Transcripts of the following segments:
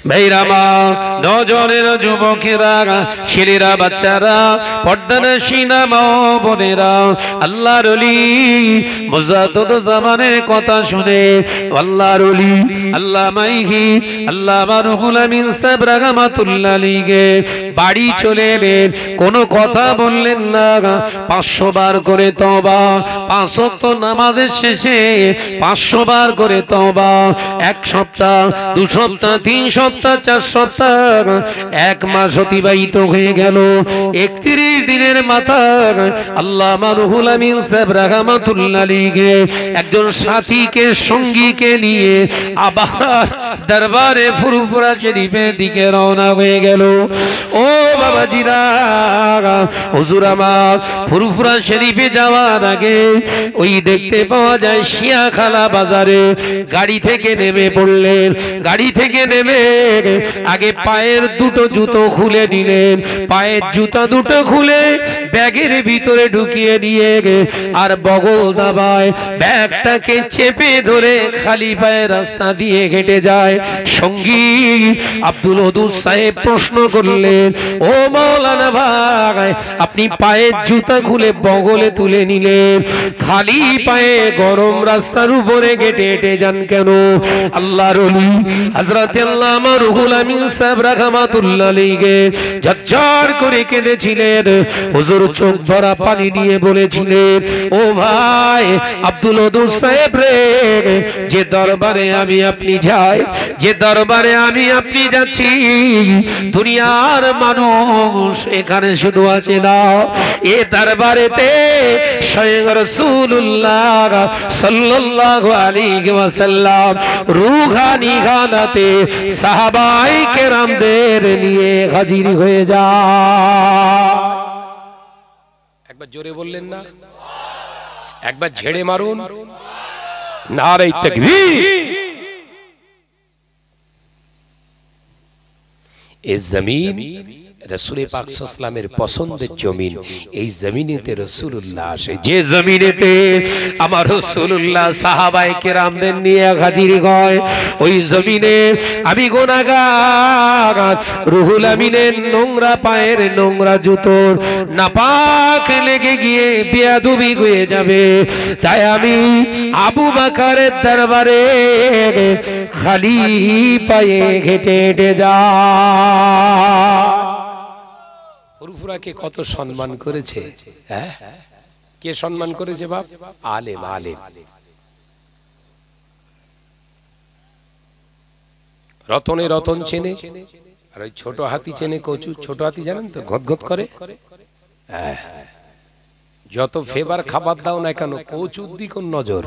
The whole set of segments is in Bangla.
ভাইরা মা, নজরের যুবকেরা, ছেলেরা, বাচ্চারা, পর্দানশীনা মা বোনেরা, আল্লাহর ওলি মুজাদ্দিদ জামানের কথা শুনে আল্লাহর ওলি আল্লামা আল্লামা রুহুল আমিন সাহেব রাহমাতুল্লাহ আলাইহি বাড়ি চলে এলেন, কোনো কথা বললেন না। 500 বার করে তওবা, 5 ওয়াক্ত নামাজের শেষে 500 বার করে তওবা। 1 সপ্তাহ, 2 সপ্তাহ, 3 সপ্তাহ, 4 সপ্তাহ, 1 মাস অতিবাহিত হয়ে গেল। 31 দিনের মাথায় আল্লামা রুহুল আমিন সাহেব রাহমাতুল্লাহ আলাইহি একজন সাথীকে, সঙ্গীকে নিয়ে আবার দরবারে ফুরফুরা শরীফের দিকে রওনা হয়ে গেল। ও বাবাজিরা, হুজুর আমার ফুরফুরা শরীফে যাওয়ার আগে ওই দেখতে পাওয়া যায় শিয়াখালা বাজারে গাড়ি থেকে নেমে পড়লেন। গাড়ি থেকে নেমে আগে পায়ের দুটো জুতো খুলে নিলেন, পায়ের জুতা দুটো খুলে ব্যাগের ভিতরে ঢুকিয়ে নিয়ে আর বগল দাবায় ব্যাগটাকে চেপে ধরে খালি পায়ে রাস্তা দিয়ে হেঁটে যায়। সঙ্গী আব্দুল ওদুদ সাহেব প্রশ্ন করলেন, ও মাওলানা ভাই, আপনি পায়ের জুতা খুলে বগলে তুলে নিলেন, খালি পায়ে গরম রাস্তার উপরে হেঁটে হেঁটে যান কেন? আল্লাহর ওলি হযরত আল্লামা রুহুল আমিন সাহেব রাহমাতুল্লাহ আলাইহি ঝরঝর করে কেঁদেছিলেন। হুজুর চোখ ভরা পানি দিয়ে বলেছিলেন, ও ভাই আব্দুল ওদুদ সাহেব রে, যে দরবারে আমি আপনি যাই, যে দরবারে আমি আপনি যাচ্ছি, দুনিয়ার মানুষ এখানে শুধু আছে না, এ দরবারেতে স্বয়ং রাসূলুল্লাহ সাল্লাল্লাহু আলাইহি ওয়াসাল্লাম রূহানি গানাতে সাহাবায়ে কেরামদের নিয়ে হাজির হয়ে যায়। একবার জোরে বললেন না? একবার ঝেড়ে মারুন, নারে তাকবীর। এই জমিন রাসূল পাক সাল্লাল্লাহু আলাইহি ওয়াসাল্লামের পছন্দের জমিন। এই জমিনেতে রাসূলুল্লাহ আসে, যে জমিনেতে আমার রাসূলুল্লাহ সাহাবায়ে কেরামদের নিয়ে হাজির হয়, ওই জমিনে আমি গুনাহগার রুহুল আমিনের নোংরা পায়ের নোংরা জুতোর নাপাক লেগে গিয়ে বেয়াদবি হয়ে যাবে। তাই আমি আবু বকরের দরবারে খালি পায়ে হেঁটে হেঁটে যাই। ফুরফুরাকে কত সম্মান করেছে, হ্যাঁ? কে সম্মান করেছে বাপ? আলেম, আলেম। রতনে রতন চেনে, আর ওই ছোট হাতি চেনে কচু। ছোট হাতি জানেন তো, ঘত করে। যত ফেভার খাবার দাও না কেন, কচুর দিক নজর।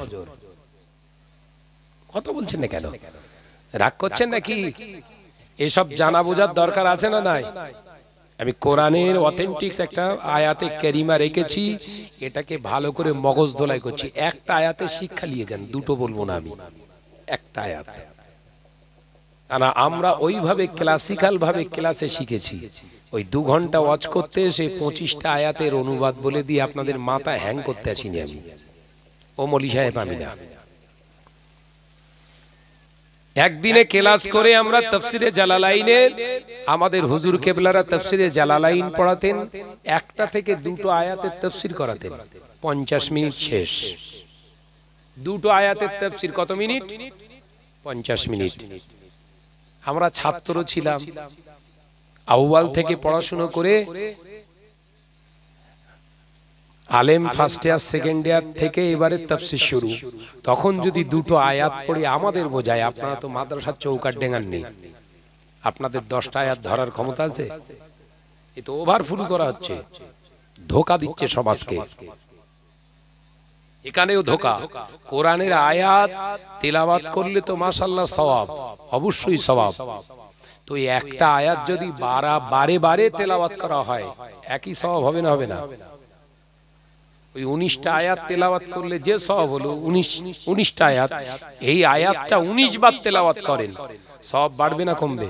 কথা বলছেন না কেন? রাগ করছেন নাকি? এসব জানা বোঝার দরকার আছে না নাই? আমি কোরআনের অথেন্টিক একটা আয়াতে কারিমা রেখেছি, এটাকে ভালো করে মগজ ধোলাই করছি। একটা আয়াতে শিক্ষা নিয়ে যান, দুটো বলবো না আমি, একটা আয়াত। কারণ আমরা ওইভাবে ক্লাসিক্যাল ভাবে ক্লাসে শিখেছি, ওই 2 ঘন্টা ওয়াচ করতে এসে 25টা আয়াতের অনুবাদ বলে দিয়ে আপনাদের মাথা হ্যাং করতে আসিনি আমি। ও মৌলী সাহেব আমি না। একদিনে ক্লাস করে আমরা তাফসিরে জালালাইনে, আমাদের হুজুর কেবলারা তাফসিরে জালালাইন পড়াতেন, 1টা থেকে 2টো আয়াতের তাফসির করাতেন, 50 মিনিট শেষ। 2টো আয়াতের তাফসির কত মিনিট? 50 মিনিট। আমরা ছাত্র ছিলাম, আউয়াল থেকে পড়াশোনা করে আলেম ফার্স্ট ইয়ার সেকেন্ড ইয়ার থেকে এবারে তাফসীর শুরু। তখন যদি 2টো আয়াত পড়ি আমাদের বোঝায়, আপনারা তো মাদ্রাসার চৌকাট ডেঙ্গান নেই, আপনাদের 10টা আয়াত ধরার ক্ষমতা আছে? এ তো ওভারফুল করা হচ্ছে, ধোঁকা দিচ্ছে সমাজকে। এখানেও ধোঁকা। কোরআনের আয়াত তেলাওয়াত করলে তো মাশাআল্লাহ সওয়াব, অবশ্যই সওয়াব। তো এই একটা আয়াত যদি বারে বারে তেলাওয়াত করা হয়, একই সওয়াব হবে না? হবে না? ওই 19টা আয়াত তেলাওয়াত করলে যে সওয়াব হলো 19টা আয়াত, এই আয়াতটা 19 বার তেলাওয়াত করেন, সওয়াব বাড়বে না কমবে?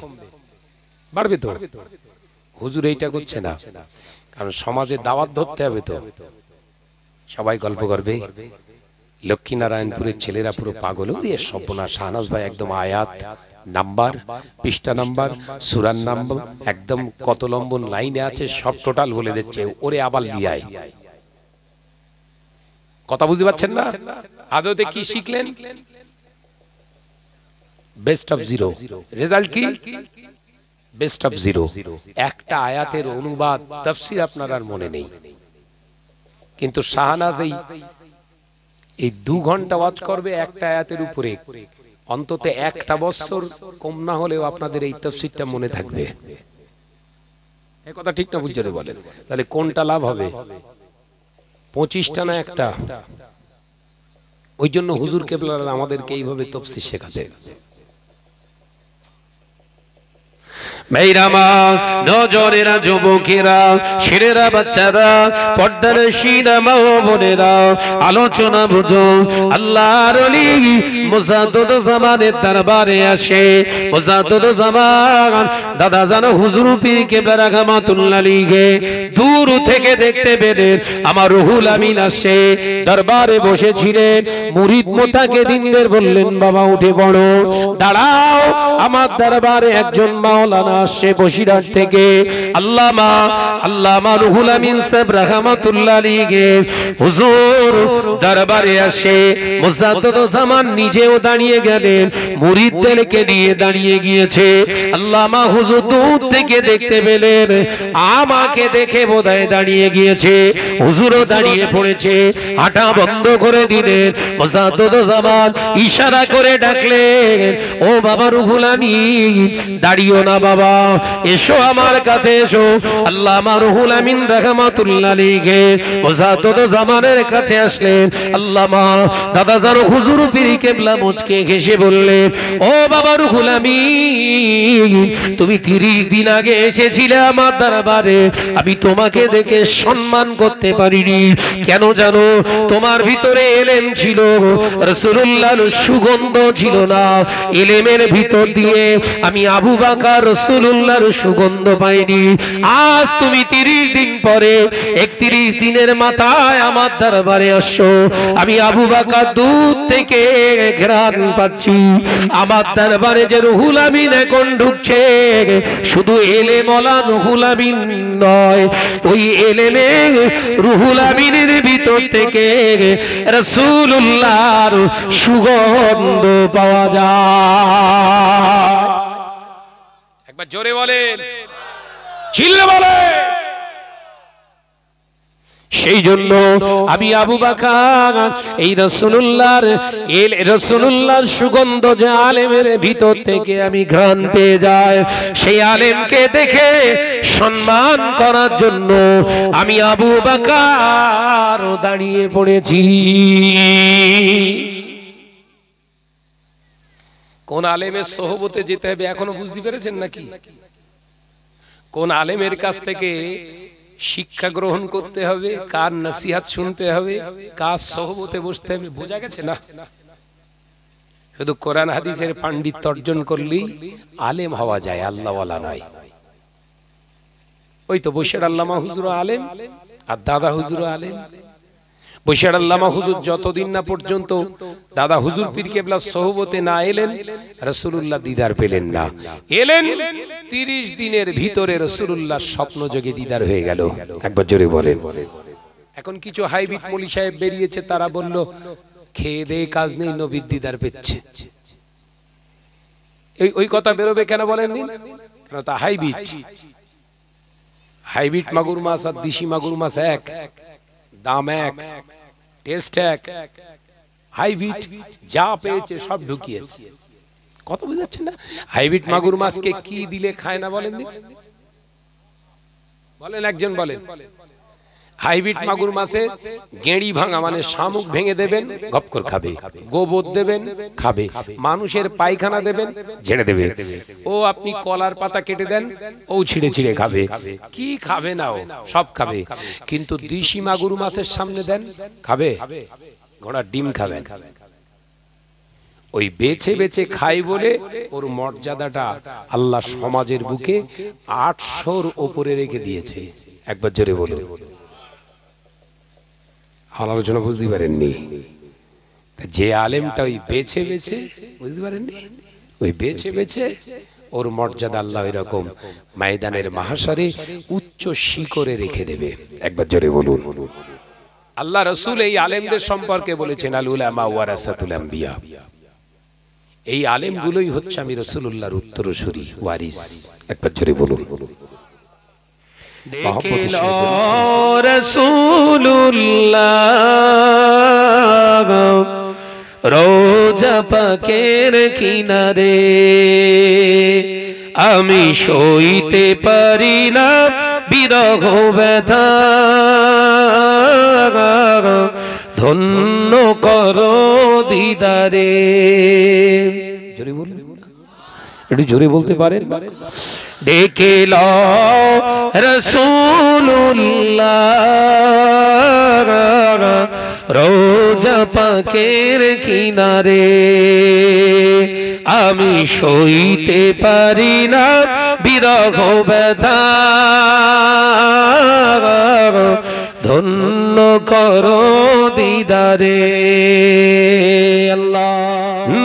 বাড়বে তো। হুজুর এইটা করছে না, কারণ সমাজে দাওয়াত ধরতে হবে তো। সবাই গল্প করবে, লক্ষ্মীনারায়ণপুরের ছেলেরা পুরো পাগল, ওরে সর্বনাশ, শাহনাজ ভাই একদম আয়াত নাম্বার, পৃষ্ঠা নাম্বার, সূরার নাম্বার, একদম কত লম্বন লাইনে আছে সব টোটাল বলে দিচ্ছে। ওরে আবার লিয়ায়, কথা বুঝতে পারছেন না? আদতে কি শিখলেন? Best of zero. রেজাল্ট কি? Best of zero. একটা আয়াতের অনুবাদ তাফসীর আপনার আর মনে নেই, কিন্তু শাহনাজ এই 2 ঘন্টা ওয়াজ করবে একটা আয়াতের উপরে, অন্তত একটা বছর কম না হলেও আপনাদের এই তাফসীরটা মনে থাকবে। এই কথা ঠিক না বুঝতে বলেন? তাহলে কোনটা লাভ হবে? 25টা না একটা? ওই জন্য হুজুর কেবলারা আমাদেরকে এইভাবে তাফসীর শেখাতে। মেয়েরামা, নজরেরা, যুবকেরা, ছেলেরা, বাচ্চারা, পর্দার শিরা মা ও বোনেরা, আলোচনা বুঝো। আল্লাহর ওলি মুজাদ্দিদ জামানের দরবারে আসে। মুজাদ্দিদ জামান দাদা জানো হুজুর পীর কেবলা রাহমাতুল্লাহ আলাইহি দূর থেকে দেখতে পেলেন আমার রুহুল আমিন আসে। দরবারে বসেছিলেন। মুরিদ মুতাকিদিনদের বললেন, বাবা উঠে পড়ো, দাঁড়াও, আমার দরবারে একজন মাওলানা আসে বসিরহাট থেকে। আল্লামা রুহুল আমিন সাহেব রাহমাতুল্লাহ আলাইহি হুজুর দরবারে আসে। মুজাদ্দিদ জামান নিজেও দাঁড়িয়ে গেলেন, মুরিদদেরকে নিয়ে দাঁড়িয়ে গিয়েছে। আল্লামা হুজুর দূর থেকে দেখতে পেলেন, আমাকে দেখে বোধহয় দাঁড়িয়ে গিয়েছে। হুজুরও দাঁড়িয়ে পড়েছে, হাঁটা বন্ধ করে দিলেন। মুজাদ্দিদ জামান ইশারা করে ডাকলেন, ও বাবা রুহুল আমিন, দাঁড়িও না বাবা, এসো আমার কাছে এসো। আল্লামা রুহুল আমিন রাহমাতুল্লাহ আলাইহি মুজাদ্দিদ জামানের কাছে আসলেন। আল্লামা দাদা জানো হুজুর পীর কেবলা মুচকে হেসে বললেন, ও বাবা রুহুল আমিন, তুমি 30 দিন আগে এসেছিলে আমার দরবারে, আমি তোমাকে দেখে সম্মান করতে পারিনি। কেন জানো? তোমার ভিতরে ইলম ছিল, রাসূলুল্লাহর সুগন্ধ ছিল না। ইলমের ভিতর দিয়ে আমি আবু বকর রাসূলুল্লাহর সুগন্ধ পাইনি। আজ তুমি 30 দিন পরে, 31 দিনের মাথায় আমার দরবারে আসছো, আমি আবু বকর দূর থেকে ঘ্রাণ পাচ্ছি। আমার দরবারে যে রুহুল আমিন এখন ঢুকছে, শুধু ইলম ওয়ালা রুহুল আমিন নয়, ওই ইলমে রুহুল আমিনের ভিতর থেকে রাসূলুল্লাহর সুগন্ধ পাওয়া যায়। একবার জোরে বলেন, চিল্লে বলেন। সেই জন্য আমি আবু বকর এই রাসূলুল্লাহর সুগন্ধ যে আলেমের ভিতর থেকে আমি ঘ্রাণ পেয়ে যাই, সেই আলেমকে দেখে সম্মান করার জন্য আমি আবু বকর দাঁড়িয়ে পড়েছি। কোন আলেমের সোহবতে যেতে হবে এখনো বুঝতে পেরেছেন নাকি? কোন আলেমের কাছ থেকে শিক্ষা গ্রহণ করতে হবে, কার নসিহত শুনতে হবে, কার সোহবতে বসতে হবে, বোঝা গেছে না? শুধু কোরআন হাদিসের পাণ্ডিত্য অর্জন করলেই আলেম হওয়া যায়, আল্লাহওয়ালা নয়। ওই তো বৈশার আল্লামা হুজুর আলেম আর দাদা হুজুর আলেম। বৈশার আল্লামা হুজুর যতদিন না পর্যন্ত দাদা হুজুর পীর কেবলা সোহবতে না এলেন, রাসূলুল্লাহ দিদার পেলেন না। এলেন 30 দিনের ভিতরে রাসূলুল্লাহ স্বপ্ন যোগে দিদার হয়ে গেল। একবার জোরে বলেন। এখন কিছু হাইব্রিড মৌলী সাহেব বেরিয়েছে, তারা বলল খেয়ে দেয়ে কাজ নেই, নবীর দিদার পেচ্ছে। ওই কথা বেরোবে কেন বলেন দিন? কেন তা হাইব্রিড মাগুর মাছ আর দেশি মাগুর মাছ এক, দাম এক, টেস্ট এক। হাইব্রিড যা পেয়েছে সব ঢুকিয়েছে। কত বুঝাচ্ছেন না? হাইব্রিড মাগুর মাছকে কি দিলে খায় না বলেন দিন? বলেন, একজন বলেন। হাইব্রিড মাগুর মাছে গেঁড়ি ভাঙা মানে শামুক ভেঙে দেবেন, গপ করে খাবে। গোবর দেবেন, খাবে। মানুষের পায়খানা দেবেন, ঝেড়ে দেবে। ও আপনি কলার পাতা কেটে দেন, ও ছিঁড়ে ছিঁড়ে খাবে। কি খাবে না, ও সব খাবে। কিন্তু দেশি মাগুর মাছের সামনে দেন, খাবে? ঘোড়ার ডিম খাবে। ওই বেছে বেছে খাই বলে ওর মর্যাদাটা আল্লাহ সমাজের বুকে 800-র উপরে রেখে দিয়েছে। একবার জোরে বলুন। আলোচনা বুঝতে পারেননি? যে আলেমটা ওই বেছে বেছে, বুঝতে পারেননি, ওই বেছে বেছে ওর মর্যাদা আল্লাহ এরকম ময়দানের মাহশারে উচ্চ শিখরে রেখে দেবে। একবার জোরে বলুন। আল্লাহ রাসূল এই আলেমদের সম্পর্কে বলেছেন, আল উলামা ওয়ারাসাতুল আম্বিয়া। এই আলেমগুলোই হচ্ছে আমি রাসূলুল্লাহর উত্তরসূরি, ওয়ারিস। একবার জোরে বলুন। দেখিল রাসূলুল্লাহ রোজা পাকের কিনারে, আমি সইতে পারি না বিরহ ব্যথা, ধন্য করো দিদারে। জোরে বলুন, একটু জোরে বলতে পারেন? দেখিল রাসূলুল্লাহ রোজা পাকের কিনারে, আমি সইতে পারি না বিরহ ব্যথা, ধন্য করো দিদারে। আল্লাহ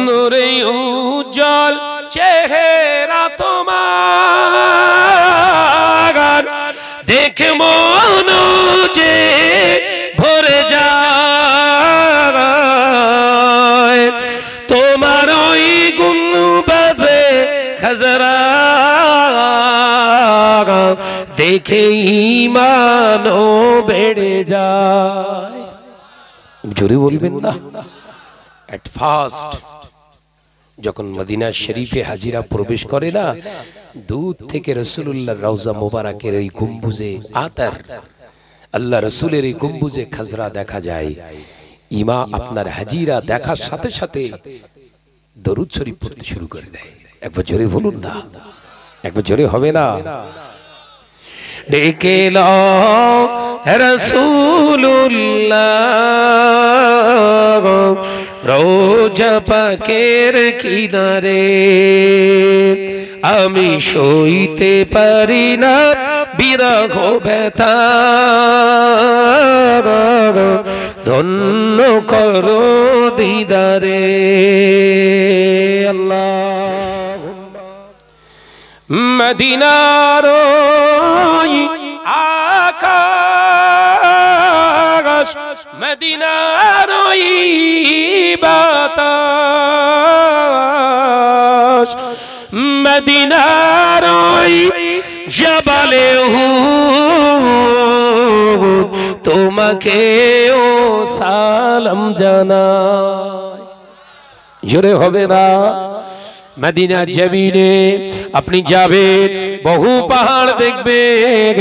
নূরে উজ্জ্বল চেহারা তোমার, দেখে মন যে ভরে যায়, তোমার ওই গুনবাজে খাজরা দেখে ঈমানও বেড়ে যায়। জোরে বলবেন না? এট ফার্স্ট যখন মদিনা শরীফে হাজিরা প্রবেশ করে না, দূর থেকে রাসূলুল্লাহর রওজা মোবারকের ওই গম্বুজে আতার, আল্লাহ রাসূলের এই গম্বুজে খাজরা দেখা যায়। ইমা আপনার হাজিরা দেখার সাথে সাথে দরুদ শরীফ পড়তে শুরু করে দেয়। একবার জোরে বলুন না, একবার জোরে হবে না? ডেকে লও রাসূলুল্লাহ রোজা পাকের কিনারে, আমি সইতে পারি না বিরহ ব্যথা, ধন্য করো দিদারে। আল্লাহ মদিনার আকাশ, মদিনার বাতাস, মদিনার জবালে উহুদ তোমাকে ও সালাম জানাই। জোরে হবে না? মদিনা জমিনে আপনি যাবেন, বহু পাহাড় দেখবেন,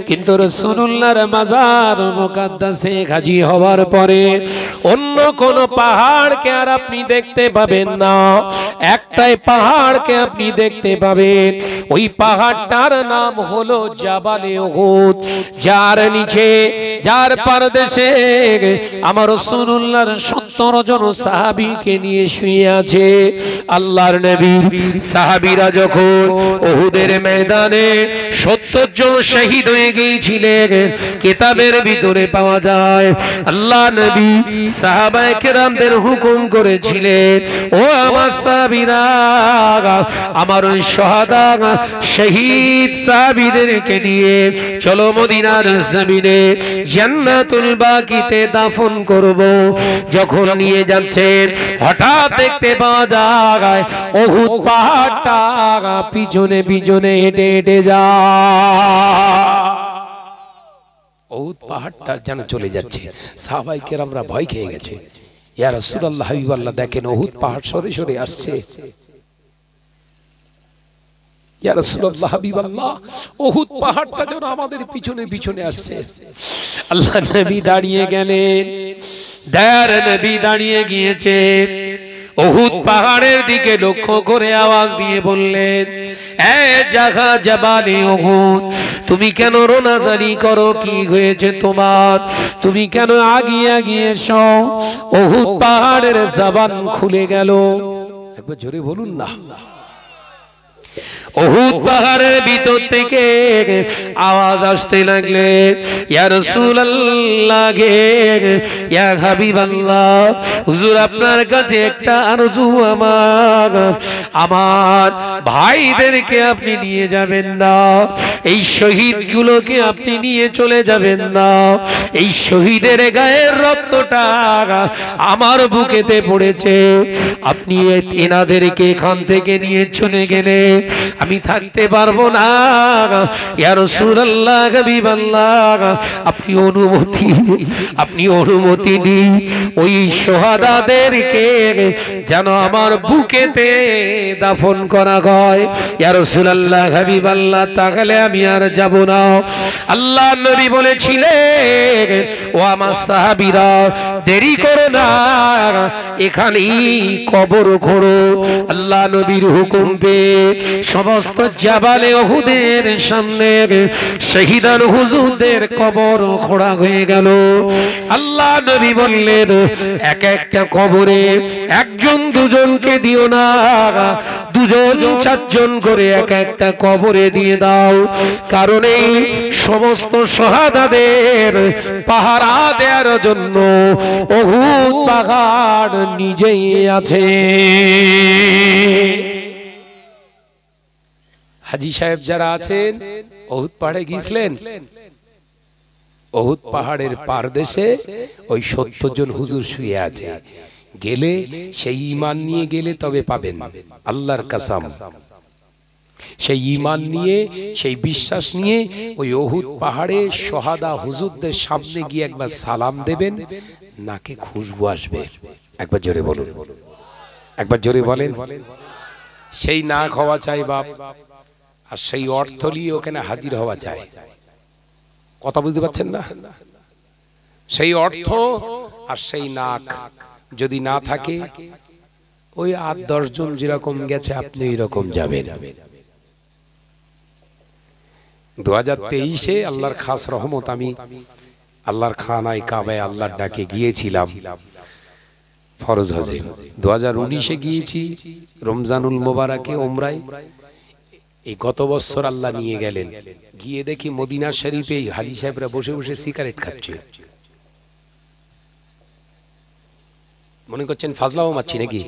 কিন্তু রাসূলুল্লাহর মাজার মুকাদ্দাসে হাজী হওয়ার পরে অন্য কোন পাহাড়কে আর আপনি দেখতে পাবেন না। একটাই পাহাড়কে আপনি দেখতে পাবেন, ওই পাহাড়টার নাম হলো জাবালে উহুদ, যার নিচে, যার পাদদেশে আমার রাসূলুল্লাহর 70 জন সাহাবীকে নিয়ে শুয়ে আছে। আল্লাহর নবী সাহাবীরা যখন উহুদের ময়দানে 70 জন শহীদ হয়ে গিয়েছিলেন, কিতাবের ভিতরে পাওয়া যায় আল্লাহ নবী সাহাবায়ে কেরামদের হুকুম করেছিলেন, ও আমার সাহাবীরা, আমার ওই শাহাদা শহীদ সাহাবীদেরকে নিয়ে চলো মদিনার জমিনে জান্নাতুল বাকিতে দাফন করব। যখন নিয়ে যাচ্ছেন, হঠাৎ দেখতে পাওয়া যায় উহুদ পাহাড়টা পিছনে পিছনে হেঁটে হেঁটে যায়। উহুদ পাহাড়টা যেন চলে যাচ্ছে। সাহাবায়ে কেরামরা ভয় খেয়ে গেছে। ইয়া রাসূলুল্লাহ, হাবিবাল্লাহ, দেখেন উহুদ পাহাড় সরে সরে আসছে। ইয়া রাসূলুল্লাহ, হাবিবাল্লাহ, উহুদ পাহাড়টা যেন আমাদের পিছনে পিছনে আসছে। আল্লাহ নবী দাঁড়িয়ে গেলেন, দয়ার নবী দাঁড়িয়ে গিয়েছে, উহুদ পাহাড়ের দিকে লক্ষ্য করে আওয়াজ দিয়ে বললেন, এ জাগা জাবালে উহুদ, তুমি কেন রোনাজারি করো? কি হয়েছে তোমার? তুমি কেন আগিয়ে আগিয়ে এসো? উহুদ পাহাড়ের জবান খুলে গেল। একবার জোরে বলুন না। উহুদ পাহাড়ের ভিতর থেকে আওয়াজ আসতে লাগলে, ইয়া রাসূলুল্লাহ, ইয়া হাবিবাল্লাহ, হুজুর আপনার কাছে একটা আরজু আমার ভাইদেরকে আপনি নিয়ে যাবেন না, এই শহীদগুলোকে আপনি নিয়ে চলে যাবেন না, এই শহীদের গায়ের রক্তটা আমার বুকেতে পড়েছে, আপনি এনাদেরকে এখান থেকে নিয়ে চলে গেলে আমি থাকতে পারবো না। ইয়া রাসূলুল্লাহ, হাবিবাল্লাহ, আপনি অনুমতি দিন ওই শহাদাদেরকে যেন আমার বুকেতে দাফন করা হয়। ইয়া রাসূলুল্লাহ, হাবিবাল্লাহ, তাহলে আমি আর যাব না। আল্লাহ নবী বলেছিলেন, ও আমার সাহাবীরা, দেরি করো না, এখানেই কবর খোঁড়ো। আল্লাহ নবীর হুকুম পেয়ে সমস্ত জাবালে উহুদের সামনে শহীদান হুজুরদের কবর খোঁড়া হয়ে গেল। আল্লাহ নবী বললেন, এক একটা কবরে একজন দুজনকে দিও না, দুজন চারজন করে এক একটা কবরে দিয়ে দাও, কারণ এই সমস্ত শহাদাদের পাহারা দেওয়ার জন্য উহুদ পাহাড় নিজেই আছে। হাজী সাহেব যারা আছেন উহুদ পাহাড়ে গিয়েছিলেন, উহুদ পাহাড়ের পারদেশে ওই 70 জন হুজুর শুয়ে আছে। গেলে সেই ঈমান নিয়ে গেলে তবে পাবেন, আল্লাহর কসম। সেই ঈমান নিয়ে, সেই বিশ্বাস নিয়ে ওই উহুদ পাহাড়ে শহাদা হুজুরদের সামনে গিয়ে একবার সালাম দেবেন, নাকে খুশবু আসবে। একবার জোরে বলুন, একবার জোরে বলেন। সেই নাক হওয়া চাই বাপ, আর সেই অর্থ নিয়ে ওখানে হাজির হওয়া চাই। কথা বুঝতে পারছেন না? সেই অর্থ আর সেই নাক যদি না থাকে, ওই 8-10 জন যেরকম গেছে আপনি এরকম যাবেন। 2023-এ আল্লাহর খাস রহমত, আমি আল্লাহর খানায় কাবায় আল্লাহর ডাকে গিয়েছিলাম ফরজ হজে। 2019-এ গিয়েছি রমজানুল মোবারকে উমরায়। এই গত বছর আল্লাহ নিয়ে গেলেন, গিয়ে দেখি মদিনা শরীফে হাজী সাহেবরা বসে বসে সিগারেট খাচ্ছে। মনে করছেন ফাজলাও মারছি নাকি?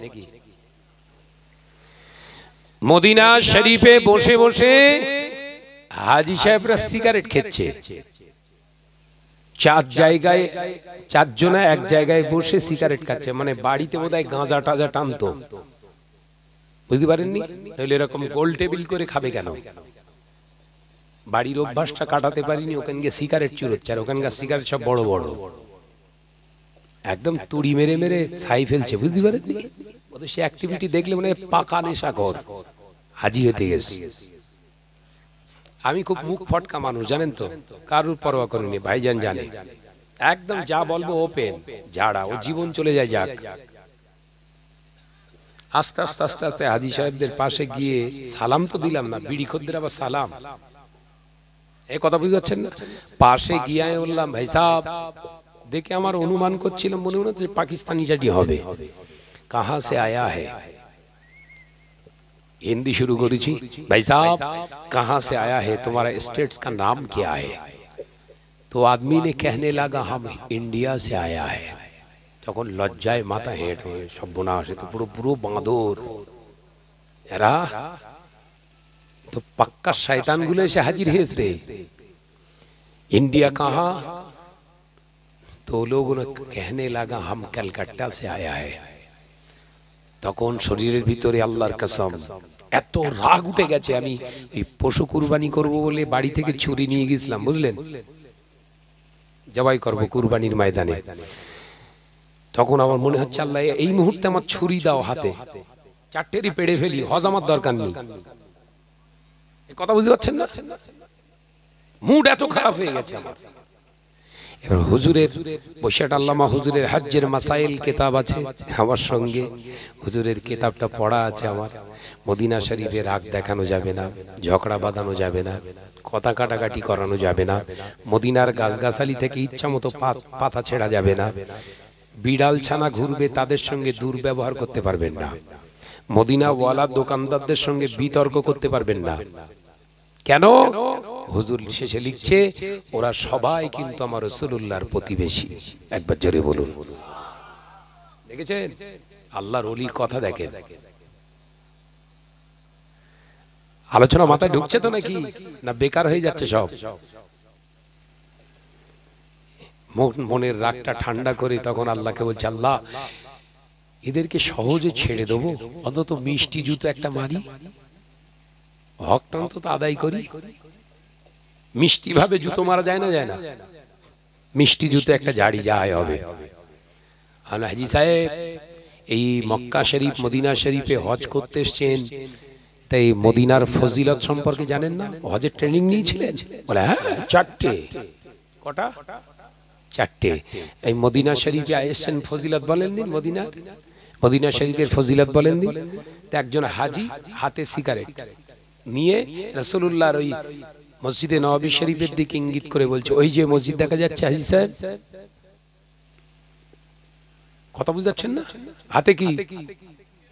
মদিনা শরীফে বসে বসে হাজী সাহেবরা সিগারেট খেচ্ছে। 4 জায়গায় 4 জনা এক জায়গায় বসে সিগারেট খাচ্ছে, মানে বাড়িতে বোধহয় গাঁজা টাজা টানতো, বুঝতে পারেননি? তাহলে এরকম গোল টেবিল করে খাবে কেন? বাড়ির অভ্যাসটা কাটাতে পারিনি, ওখানে গিয়ে সিগারেট চুরোচ্ছে। আর ওখানকার সিগারেট সব বড় বড়, একদম তুড়ি মেরে মেরে ছাই ফেলছে, বুঝতে পারেননি? ওদের সে অ্যাক্টিভিটি দেখলে মানে পাকা নেশাখোর হাজি হতে গেছে। আমি খুব মুখ ফটকা মানুষ, জানেন তো, কারুর পরোয়া করিনি, ভাইজান জানে। একদম যা বলবো ওপেন ঝাড়া, ও জীবন চলে যায় যাক। আস্তে আস্তে আস্তে আস্তে হাজী সাহেবদের পাশে গিয়ে সালাম তো দিলাম না, বিড়ি খদ্দের আবার সালাম, এই কথা বুঝতে পারছেন না? পাশে গিয়ে আমি বললাম, ভাই সাহেব, দেখে আমার অনুমান করছিলাম মনে মনে যে পাকিস্তানি জাতি হবে। কাহা সে আয়া হে, हिंदी शुरू करी थी, भाई साहब कहाँ से आया है, तुम्हारा स्टेट्स का नाम क्या है? तो आदमी ने कहने लगा हम इंडिया से आया है। তখন লজ্জায় মাথা হেঁট হয়ে সর্বনাশ, তো পুরো পুরো বাঁদর এরা, তো পাক্কা শয়তান গুলো এসে হাজির হয়েছে রে। इंडिया कहाँ? तो लोगों ने कहने लगा हम कलकत्ता से आया है। তখন শরীরের ভিতরে আল্লাহর কসম এত রাগ উঠে গেছে, আমি ওই পশু কুরবানি করব বলে বাড়ি থেকে ছুরি নিয়ে গেছিলাম, বুঝলেন, জবাই করব কুরবানির ময়দানে। তখন আমার মনে হচ্ছে, আল্লাহ এই মুহূর্তে আমার ছুরি দাও হাতে, 4টেরই পেড়ে ফেলি, হজ আমার দরকার নেই। এই কথা বুঝতে পারছেন না? মুড এত খারাপ হয়ে গেছে আমার। এবার হুজুরের বৈশাট আল্লামা হুজুরের হজ্জের মাসাইল কিতাব আছে আমার সঙ্গে, হুজুরের কিতাবটা পড়া আছে আমার। মদিনা শরীফে রাগ দেখানো যাবে না, ঝগড়া বাঁধানো যাবে না, কথা কাটাকাটি করানো যাবে না, মদিনার গাছগাছালি থেকে ইচ্ছা মতো পাতা ছেড়া যাবে না, বিড়াল ছানা ঘুরবে তাদের সঙ্গে দুর্ব্যবহার করতে পারবেন না, মদিনা ওয়ালা দোকানদারদের সঙ্গে বিতর্ক করতে পারবেন না, কেন? হুজুর শেষে লিখছে ওরা সবাই কিন্তু আমার রাসূলুল্লাহর প্রতিবেশী। একবার জোরে বলুন। দেখেছেন আল্লাহর ওলির কথা দেখেন। আলোচনা মাথায় ঢুকছে তো নাকি, না বেকার হয়ে যাচ্ছে সব? মনের রাগটা ঠান্ডা করে তখন আল্লাহকে বলছে, আল্লাহ এদেরকে সহজে ছেড়ে দেবো, অন্তত মিষ্টি জুতো একটা মারি, হকটা অন্তত আদায় করি। মিষ্টি ভাবে জুতো মারা যায় না, যায় না? মিষ্টি জুতো একটা জাড়ি যায় হবে। হাজি সাহেব এই মক্কা শরীফ মদিনা শরীফে হজ করতে এসছেন, তাই মদিনার ফজিলত সম্পর্কে জানেন না? হজের ট্রেনিং নিয়েছিলেন? বলে হ্যাঁ, 4টে। কটা? 4টে। এই মদিনা শরীফে এসছেন, ফজিলত বলেন দিন। মদিনা শরীফের ফজিলত বলেন দিন। একজন হাজি হাতে সিগারেট নিয়ে রাসূলুল্লাহর ওই মসজিদে নববী শরীফের দিকে ইঙ্গিত করে বলছে, ওই যে মসজিদ দেখা যাচ্ছে হাজি সাহেব, কথা বুঝাচ্ছেন না? হাতে কি?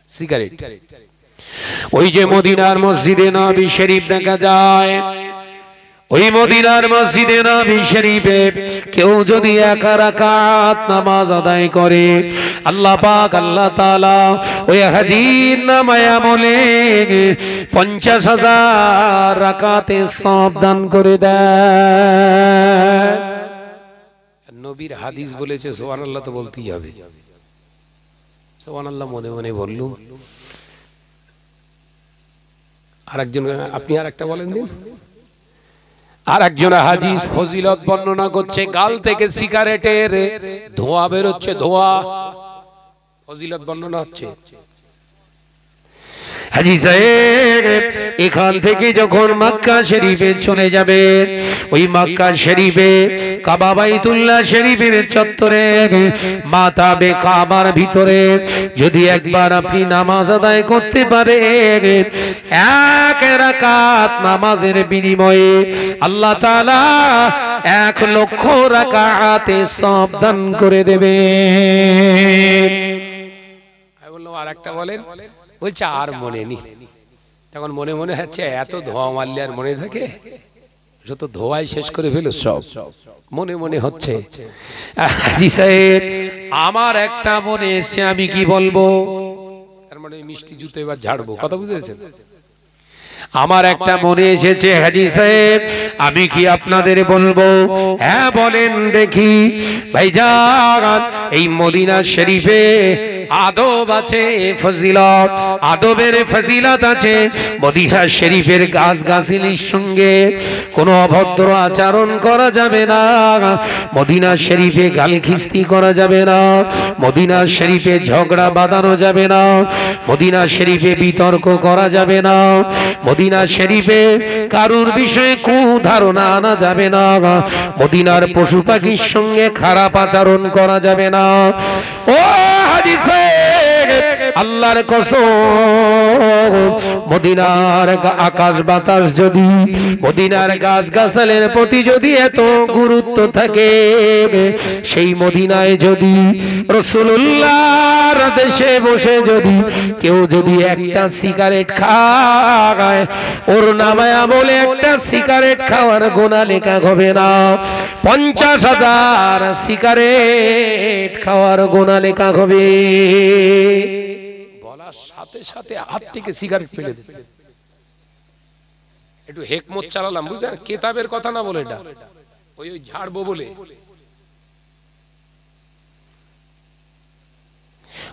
সিগারেট। ওই যে মদিনার মসজিদে নববী শরীফ দেখা যায়, ওই মদিনার মসজিদে নববী শরীফে কেউ যদি 1 রাকাত নামাজ আদায় করে, আল্লাহ পাক আল্লাহ তাআলা ওই হাজির নামায় আমলে 50,000 রাকাতের সওয়াব দান করে দেয়। নবীর হাদিস বলেছে, সুবহানাল্লাহ তো বলতেই হবে। সুবহানাল্লাহ মনে মনে বললুম। আরেকজন, আপনি আরেকটা বলেন দিন। আরেকজন হাদিস ফজিলত বর্ণনা করছে, গাল থেকে সিগারেটের ধোঁয়া বের হচ্ছে, ধোঁয়া। ফজিলত বর্ণনা হচ্ছে। হাজী সাহেব এখান থেকে যখন মক্কা শরীফে চলে যাবে, ওই মক্কা শরীফে কাবা বাইতুল্লাহ শরীফের চত্বরে মাতাবে কাবার ভিতরে যদি একবার আপনি নামাজ আদায় করতে পারেন, 1 রাকাত নামাজের বিনিময়ে আল্লাহ তাআলা 1 লক্ষ রাকাতে সওয়াব দান করে দেবে। আমি বললাম আরেকটা বলেন। বলছে আর মনে নেই। তখন মনে মনে হচ্ছে এত ধোঁয়া মারলে আর মনে থাকে? যত ধোঁয়াই শেষ করে ফেলো সব, মনে মনে হচ্ছে। হাজী সাহেব আমার একটা মনে এসে, আমি কি বলবো? তার মানে মিষ্টি জুতো এবার ঝাড়বো, কথা বুঝেছেন? আমার একটা মনে এসেছে হাজী সাহেব, আমি কি আপনাদের বলবো? হ্যাঁ বলেন দেখি। ভাইজান এই মদিনা শরীফে আদব আছে, ফজিলত, আদবের ফজিলত আছে। মদিনা শরীফের গাছগাছালির সঙ্গে কোনো অভদ্র আচরণ করা যাবে না। মদিনা শরীফে গালখিস্তি করা যাবে না। মদিনা শরীফে ঝগড়া বাঁধানো যাবে না। মদিনা শরীফে বিতর্ক করা যাবে না। মদিনা শরীফে কারুর বিষয়ে কুধারণা আনা যাবে না। মদিনার পশু পাখির সঙ্গে খারাপ আচরণ করা যাবে না। ও হাজী সাহেব আল্লাহর কসম, মদিনার আকাশ বাতাস যদি, মদিনার গাছগাছালির প্রতি যদি এত গুরুত্ব থাকে, সেই মদিনায় যদি রাসূলুল্লাহর দেশে বসে যদি কেউ যদি একটা সিগারেট খায়, ওর নামে আমলে একটা সিগারেট খাওয়ার গুনাহ লেখা হবে না, 50,000 সিগারেট খাওয়ার গুনাহ লেখা হবে। বলার সাথে সাথে হাত থেকে সিগারেট ফেলে দিতে। একটু হেকমত চালালাম, বুঝলেন? কিতাবের কথা না বলে এটা, ওই ঝাড়বো বলে।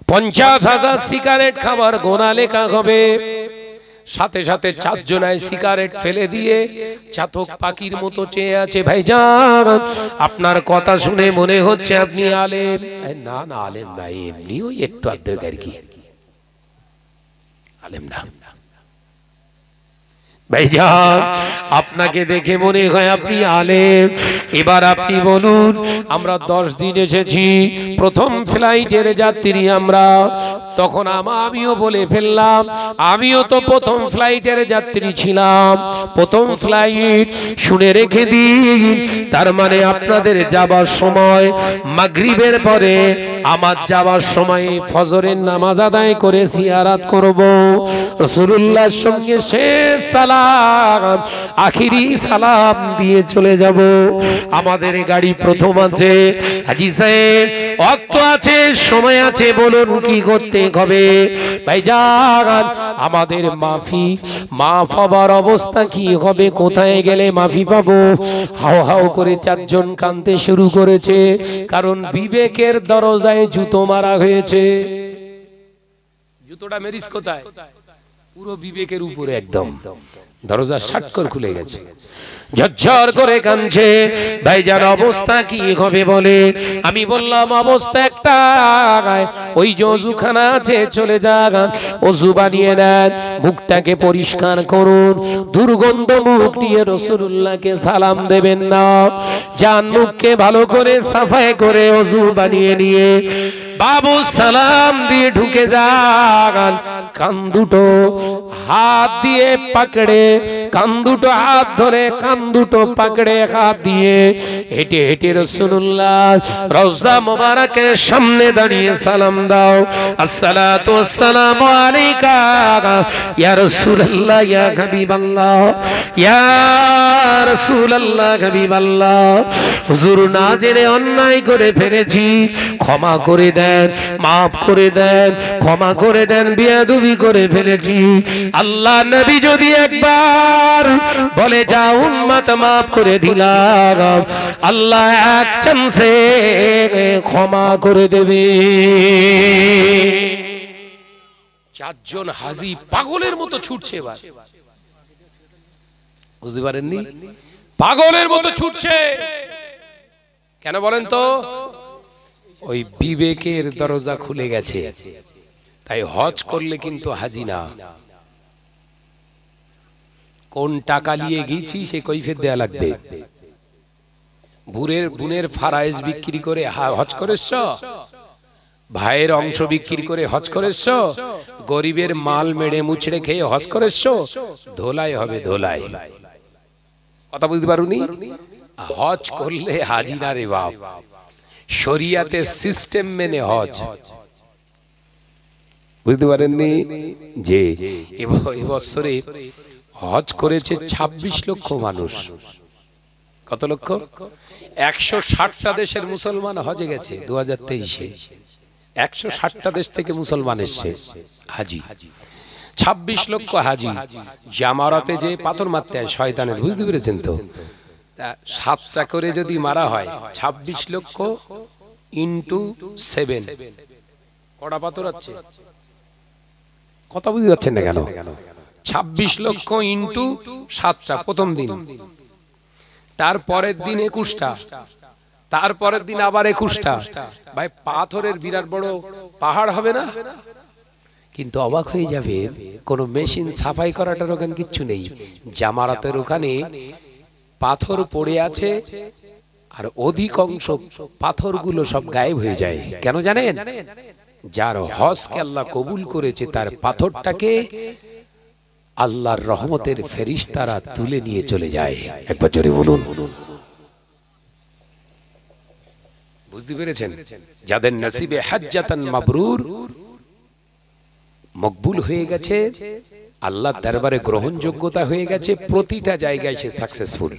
50,000 সিগারেট খাবার গোনা লেখা হবে। সাথে সাথে 4 জনায় সিগারেট ফেলে দিয়ে চাতক পাখির মতো চেয়ে আছে। ভাইজান আপনার কথা শুনে মনে হচ্ছে আপনি আলেম। না না, আলেম না, এমনি ওই একটু আধেক আর কি, আলেম না। ভাইজান আপনাকে দেখে মনে হয় আপনি আলেম। এবার আপনি বলুন, আমরা 10 দিন এসেছি, প্রথম ফ্লাইটের যাত্রী আমরা, তখন আমিও বলে ফেললাম, আমিও তো প্রথম ফ্লাইটের যাত্রী ছিলাম, প্রথম ফ্লাইট। শুনে রেখে দিন, তার মানে আপনাদের যাবার সময় মাগরিবের পরে, আমার যাবার সময় ফজরের নামাজ আদায় করে জিয়ারত করব, রাসূলুল্লাহর সঙ্গে শেষ সালাম আখিরি সালাম দিয়ে চলে যাব। আমাদের গাড়ি প্রথম আছে। হাজী সাহেব ওয়াক্ত আছে, সময় আছে, বলুন কি করতে হবে? ভাইজান আমাদের মাফ হবার অবস্থা কি হবে? কোথায় গেলে মাফি পাবো? হাও হাও করে চারজন কাঁদতে শুরু করেছে, কারণ বিবেকের দরজায় জুতো মারা হয়েছে। জুতোটা মেরিস কোথায়? পুরো বিবেকের উপরে, একদম দরজা শাটকর খুলে গেছে। ঝরঝর করে কাঁদছে। ভাইজান অবস্থা কি হবে বলে? আমি বললাম অবস্থা একটা, ওই যে অজুখানা আছে চলে যান, অজু বানিয়ে নেন, মুখটাকে পরিষ্কার করুন, দুর্গন্ধ মুখ নিয়ে রাসূলুল্লাহকে সালাম দেবেন না। যান মুখকে ভালো করে সাফাই করে অজু বানিয়ে নিয়ে বাবু সালাম দিয়ে ঢুকে যান। কান দুটো হাত দিয়ে পাকড়ে, কান দুটো হাত ধরে, কান দুটো পাকড়ে হাত দিয়ে হেঁটে হেঁটে রাসূলুল্লাহ রওজা মুবারকের সামনে দাঁড়িয়ে সালাম দাও। আসসালাতু ওয়াসসালামু আলাইকা ইয়া রাসূলুল্লাহ ইয়া হাবিবাল্লাহ ইয়া রাসূলুল্লাহ হাবিবাল্লাহ। হুজুর না জেনে অন্যায় করে ফেলেছি, ক্ষমা করে দেন, মাফ করে দেন, ক্ষমা করে দেন, বেয়াদবি করে ফেলেছি। আল্লাহ নবী যদি একবার বলে যাও উম্মত মাফ করে দিলাম, আল্লাহ এক চান্সে ক্ষমা করে দেবে। চারজন হাজী পাগলের মতো ছুটছে, এবার বুঝতে পারেননি? পাগলের মতো ছুটছে কেন বলেন তো? ওই বিবেকের দরজা খুলে গেছে। তাই হজ করলে কিন্তু হাজি না, কোন টাকা নিয়ে গেছি সে কৈফিয়ত দেয়া লাগবে। বুনের ফারাইজ বিক্রি করে হজ করেছ, ভাইয়ের অংশ বিক্রি করে হজ করেছ, গরিবের মাল মেরে মুচড়ে খেয়ে হজ করেছ, ধোলাই হবে ধোলাই। কথা বুঝতে পারুনি? হজ করলে হাজি না রে বাপ, শরিয়াতে সিস্টেম মেনে হজ। বুঝতে পারেননি যে এবছরে হজ করেছে 26 লক্ষ মানুষ। কত লক্ষ? 160টা দেশের মুসলমান হজে গেছে 2023-এ। 160টা দেশ থেকে মুসলমান এসছে হাজি। 26 লক্ষ হাজি জামারাতে যে পাথর মারতে হয় শয়তানের, বুঝতে পেরেছেন তো? 7টা করে যদি মারা হয় 26 লক্ষ ইনটু 7, কটা পাথর আছে? কথা বুঝতে পারছেন না কেন? 26 লক্ষ ইনটু 7টা প্রথম দিন, তারপরের দিন 21টা, তারপরের দিন আবার 21টা। ভাই পাথরের বিরাট বড় পাহাড় হবে না? কিন্তু অবাক হয়ে যাবে, কোন মেশিন সাফাই করাটার ওখানে কিচ্ছু নেই। জামারাতের ওখানে পাথর পড়ে আছে, আর অধিকাংশ পাথরগুলো সব গায়েব হয়ে যায়। কেন জানেন? যার হজকে আল্লাহ কবুল করেছে তার পাথরটাকে আল্লাহর রহমতের ফেরেশতারা তুলে নিয়ে চলে যায়। একবার জোরে বলুন। বুঝতে পেরেছেন? যাদের নসিবে হাজ্জাতান মাবরুর মকবুল হয়ে গেছে, আল্লাহর দরবারে গ্রহণযোগ্যতা হয়ে গেছে, প্রতিটা জায়গায় সে সাকসেসফুল।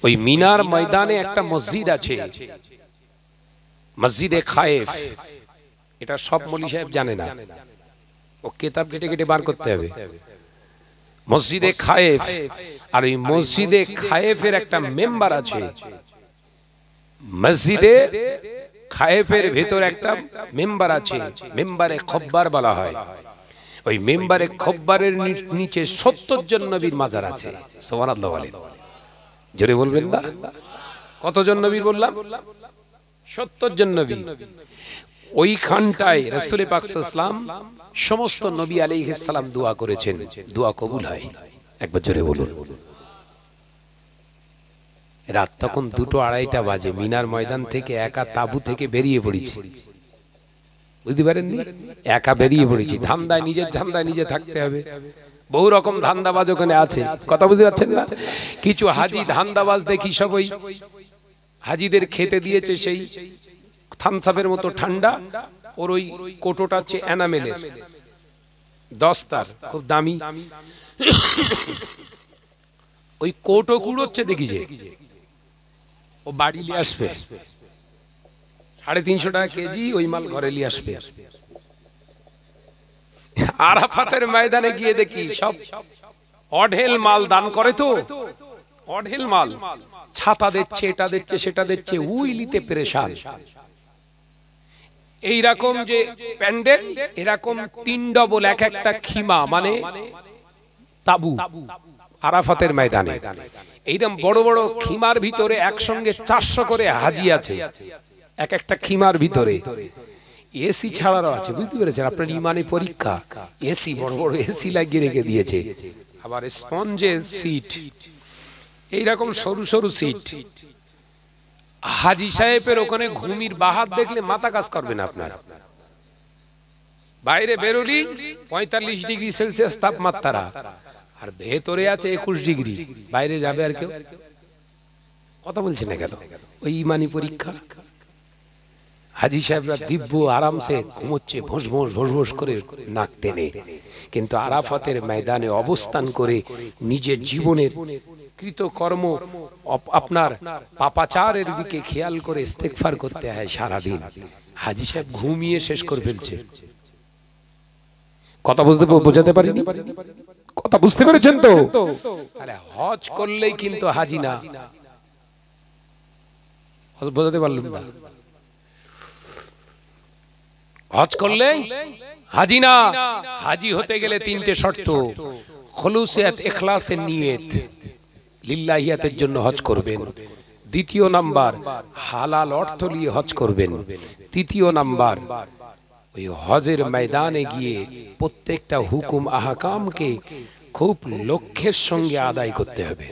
ওই মিনার ময়দানে একটা মসজিদ আছে, মসজিদে খায়েফ। এটা সব মৌলভী সাহেব জানে না, ও কিতাব কেটে কেটে বার করতে হবে। মসজিদে খায়েফ, আর ওই মসজিদে খায়েফের একটা মেম্বার আছে। মসজিদে খায়েফের ভেতর একটা মেম্বার আছে, মেম্বারে খব্বার বলা হয়। ওই মেম্বারে খব্বারের নিচে 70 জন নবীর মাজার আছে। সুবহানাল্লাহ বলেন, জোরে বলবেন না? কতজন নবীর বললাম? 70 জন নবী। ওইখানটায় রাসূল পাক সাল্লাল্লাহু আলাইহি ওয়াসাল্লাম সমস্ত নবী আলাইহিস সালাম দোয়া করেছেন, দোয়া কবুল হয়। একবার জোরে বলুন। রাত তখন 2-2:30 বাজে, মিনার ময়দান থেকে একা তাবু থেকে বেরিয়ে পড়েছি। বুঝতে পারেননি? একা বেরিয়ে পড়েছি, ধান্দায় নিজের ধান্দায় নিজে থাকতে হবে। বহু রকম ধান্দাবাজ ওখানে আছে, কথা বুঝতে পারছেন না? কিছু হাজি ধান্দাবাজ দেখি সব ওই হাজিদের খেতে দিয়েছে সেই থামসাপের মতো ঠান্ডা, ওর ওই কোটোটা হচ্ছে এনামেলের দস্তার, খুব দামি, ওই কোটো কুড়োচ্ছে দেখি যে ও বাড়ি নিয়ে আসবে 350 টাকা কেজি, ওই মাল ঘরে নিয়ে আসবে। আরাফাতের ময়দানে গিয়ে দেখি সব অঢেল মাল দান করে, তো অঢেল মাল, ছাতা দিচ্ছে, এটা দিচ্ছে, সেটা দিচ্ছে, উইলিতে পেরেশান। এইরকম যে প্যান্ডেল, এরকম 3 ডবল এক একটা খিমা, মানে তাবু আরাফাতের ময়দানে। এইরকম বড় বড় খিমার ভিতরে একসঙ্গে 400 করে হাজি আছে এক একটা খিমার ভিতরে। এসি ছাড়ারও আছে, বুঝতে পেরেছেন? আপনার ইমানি পরীক্ষা, এসি, বড় বড় এসি লাগিয়ে রেখে দিয়েছে, আবার স্পঞ্জের সিট, এইরকম সরু সরু সিট। হাজি সাহেবের ওখানে ঘুমির বাহার দেখলে মাথা কাজ করবে না আপনার। বাইরে বেরোলি 45 ডিগ্রি সেলসিয়াস তাপমাত্রা, আর ভেতরে আছে 21 ডিগ্রি, বাইরে যাবে আর কেউ? কথা বলছেন না কেন? ওই ইমানি পরীক্ষা। হাজি সাহেবরা দিব্য আরামসে ঘুমোচ্ছে, ভোঁস ভোঁস ভোঁস ভোঁস করে নাক টেনে, কিন্তু আরাফাতের ময়দানে অবস্থান করে নিজের জীবনের কৃতকর্ম, আপনার পাপাচারের দিকে খেয়াল করে ইস্তেগফার করতে হয় সারাদিন। হাজি সাহেব ঘুমিয়ে শেষ করে ফেলছে। কথা বোঝাতে পারিনি? কথা বুঝতে পেরেছেন তো? আরে হজ করলেই কিন্তু হাজি না, বোঝাতে পারলাম না? হজ করলে হাজি না, হাজি হতে গেলে 3টে শর্ত। খুলুসিয়াত, ইখলাসের নিয়ত, লিল্লাহিয়াতের জন্য হজ করবেন। দ্বিতীয় নাম্বার, হালাল অর্থ নিয়ে হজ করবেন। তৃতীয় নাম্বার, ওই হজের ময়দানে গিয়ে প্রত্যেকটা হুকুম আহকামকে খুব লক্ষ্যের সঙ্গে আদায় করতে হবে।